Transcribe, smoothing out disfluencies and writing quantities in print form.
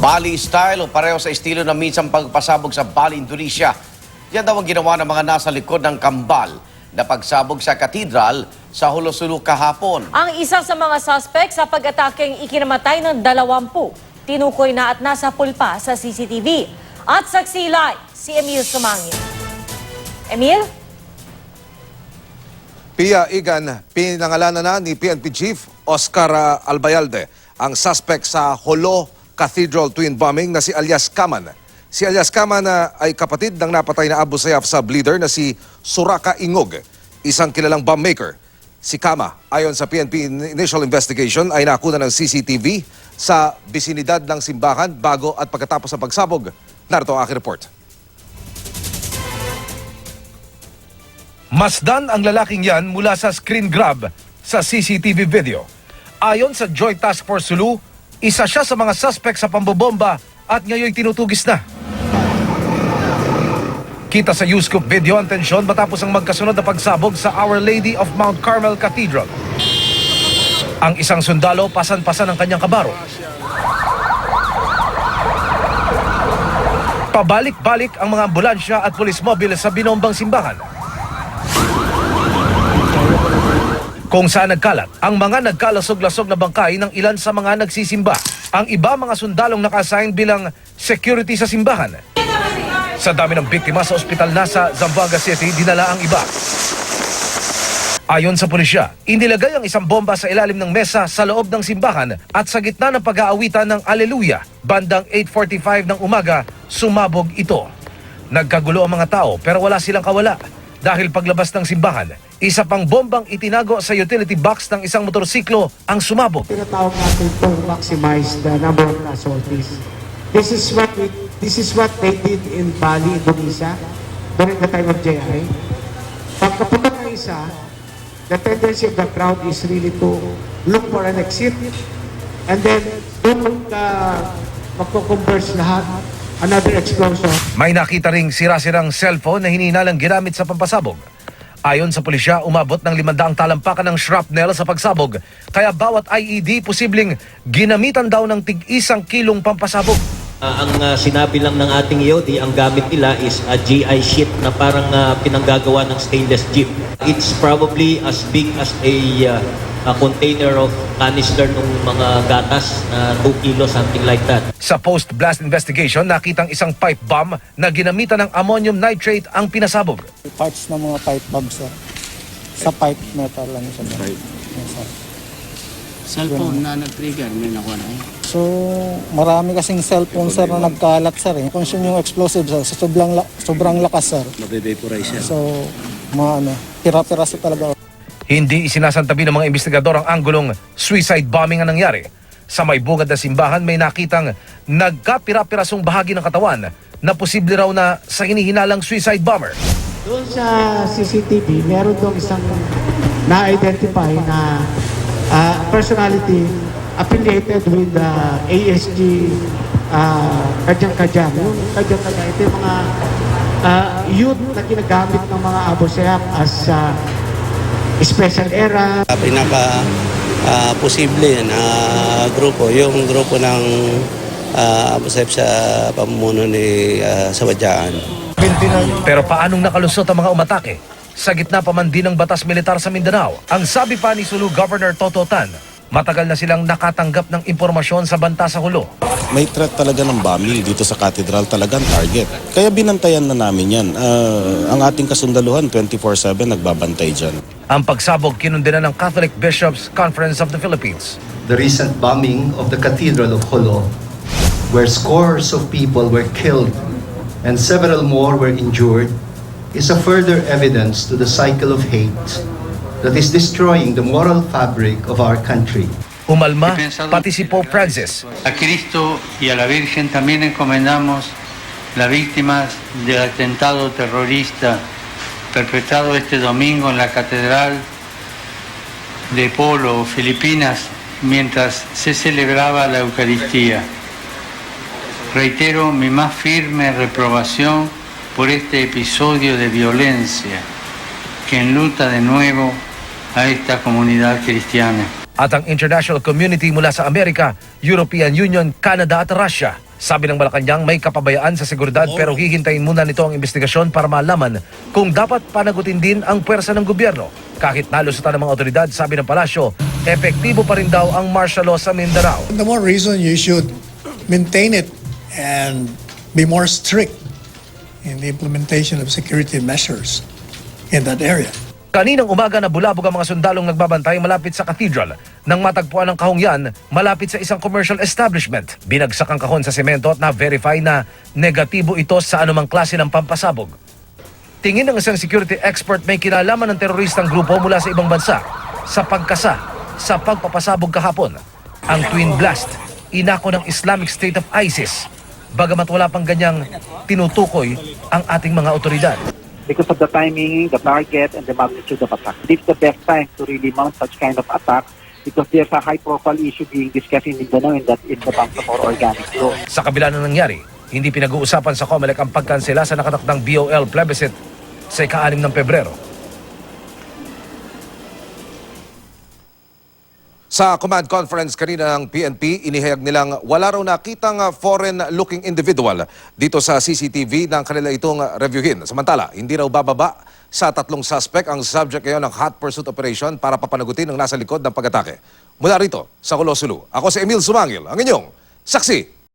Bali style o pareho sa estilo ng minsang pagpasabog sa Bali, Indonesia. Yan daw ang ginawa ng mga nasa likod ng kambal na pagsabog sa katedral sa Hulosulu kahapon. Ang isa sa mga suspect sa pag-atakeng ikinamatay ng 20, tinukoy na at nasa pulpa sa CCTV. At saksilay, si Emil Sumangil. Emil? Pia Igan, pinangalanan na ni PNP Chief Oscar Albayalde ang suspect sa Holo Cathedral twin bombing na si Alias Kaman. Si Alias Kaman ay kapatid ng napatay na Abu Sayyaf sub-leader na si Suraka Ingog, isang kilalang bomb maker. Si Kama, ayon sa PNP initial investigation, ay nakuna ng CCTV sa bisinidad ng simbahan bago at pagkatapos ng pagsabog. Narito ang aking report. Masdan ang lalaking yan mula sa screen grab sa CCTV video. Ayon sa Joint Task Force Sulu, isa siya sa mga suspect sa pambobomba at ngayon tinutugis na. Kita sa U-Scoop video ang tensyon matapos ang magkasunod na pagsabog sa Our Lady of Mount Carmel Cathedral. Ang isang sundalo pasan-pasan ang kanyang kabaro. Pabalik-balik ang mga ambulansya at pulis mobile sa binombang simbahan. Kung saan nagkalat ang mga nagkalasog-lasog na bangkay ng ilan sa mga nagsisimba. Ang iba mga sundalong naka-assign bilang security sa simbahan. Sa dami ng biktima sa ospital na sa Zamboanga City, dinala ang iba. Ayon sa pulisya, inilagay ang isang bomba sa ilalim ng mesa sa loob ng simbahan at sa gitna ng pag-aawitan ng Alleluia, bandang 8:45 ng umaga, sumabog ito. Nagkagulo ang mga tao pero wala silang kawala. Dahil paglabas ng simbahan, isa pang bombang itinago sa utility box ng isang motorsiklo ang sumabog. Tinatawag natin to maximize the number of casualties. This is what they did in Bali, Indonesia during the time of JI. Pagkapunta ng isa, the tendency of the crowd is really to look for an exit and then magko-converge lahat. Another explosion. May nakita ring sira-sirang cellphone na hinihinalang ginamit sa pampasabog. Ayon sa pulisya, umabot ng 500 talampakan ng shrapnel sa pagsabog. Kaya bawat IED posibleng ginamitan daw ng tig-1 kilong pampasabog. Ang sinabi lang ng ating EOD, ang gamit nila is a GI sheet na parang pinanggagawa ng stainless jeep. It's probably as big as a container of canister ng mga gatas na 2 kilos, something like that. Sa post-blast investigation, nakitang isang pipe bomb na ginamitan ng ammonium nitrate ang pinasabog. Parts ng mga pipe bomb, sir. Sa pipe metal lang siya. Yes, sir. Cellphone na nag-trigger, may nakuha na. So, marami kasing cellphone, sir, na nagkalat, sir. Consume yung explosive, sir. So, sobrang lakas, sir. Mabe-vaporize siya. So, pira-piraso talaga. Hindi isinasantabi ng mga investigador ang anggulong suicide bombing ang nangyari. Sa may bungad na simbahan, may nakitang nagkapira-pirasong bahagi ng katawan na posible raw na sa hinihinalang suicide bomber. Doon sa CCTV, meron doon isang na-identify na personality affiliated with the ASG Kadyang-Kadyang. Yung Kadyang-Kadyang, ito yung mga youth na ginagamit ng mga Abu Sayyaf as special era. Posible na grupo, yung grupo ng Abu Sayyaf sa pamumuno ni Sawadyaan. Pero paanong nakalusot ang mga umatake? Sa gitna pa man din ng batas militar sa Mindanao, ang sabi pa ni Sulu Governor Toto Tan, matagal na silang nakatanggap ng impormasyon sa banta sa Hulo. May threat talaga ng bombing dito sa cathedral, talagang target. Kaya binantayan na namin yan. Ang ating kasundaluhan 24/7 nagbabantay dyan. Ang pagsabog kinundina ng Catholic Bishops Conference of the Philippines. The recent bombing of the Cathedral of Jolo, where scores of people were killed and several more were injured, is a further evidence to the cycle of hate that is destroying the moral fabric of our country. Umalma pati si Pope Francis. A Cristo y a la Virgen también encomendamos las víctimas del atentado terrorista perpetrado este domingo en la Catedral de Polo, Filipinas, mientras se celebraba la Eucaristía. Reitero mi más firme reprobación por este episodio de violencia que enluta de nuevo a esta comunidad cristiana. At ang international community mula sa Amerika, European Union, Canada at Russia Sabi ng Malacanang may kapabayaan sa seguridad pero hihintayin muna nito ang investigasyon para malaman kung dapat panagutin din ang pwersa ng gobyerno. Kahit nalusutan ng mga otoridad, sabi ng palasyo, epektibo pa rin daw ang martial law sa Mindanao. The more reason you should maintain it and be more strict in the implementation of security measures in that area. Kaninang umaga na bulabog ang mga sundalong nagbabantay malapit sa cathedral nang matagpuan ng kahong yan malapit sa isang commercial establishment. Binagsak ang kahon sa semento at na-verify na negatibo ito sa anumang klase ng pampasabog. Tingin ng isang security expert may kinalaman ng teroristang grupo mula sa ibang bansa sa pagkasa sa pagpapasabog kahapon. Ang twin blast, inako ng Islamic State of ISIS. Bagamat wala pang ganyang tinutukoy ang ating mga otoridad. Because of the timing, the target, and the magnitude of attack. This is the best time to really mount such kind of attack because there's a high-profile issue being discussed in Mindanao and that is the Bangsamoro Organic Law. Sa kabila ng nangyari, hindi pinag-uusapan sa COMELEC ang pagkansela sa nakatakdang BOL plebiscite sa ika-6 ng Pebrero. Sa command conference kanina ng PNP, inihayag nilang wala raw nakitang foreign-looking individual dito sa CCTV ng kanila itong reviewin. Samantala, hindi raw bababa sa 3 suspect ang subject ngayon ng hot pursuit operation para papanagutin ang nasa likod ng pag-atake. Mula rito sa Hulo, Sulu, ako si Emil Sumangil, ang inyong saksi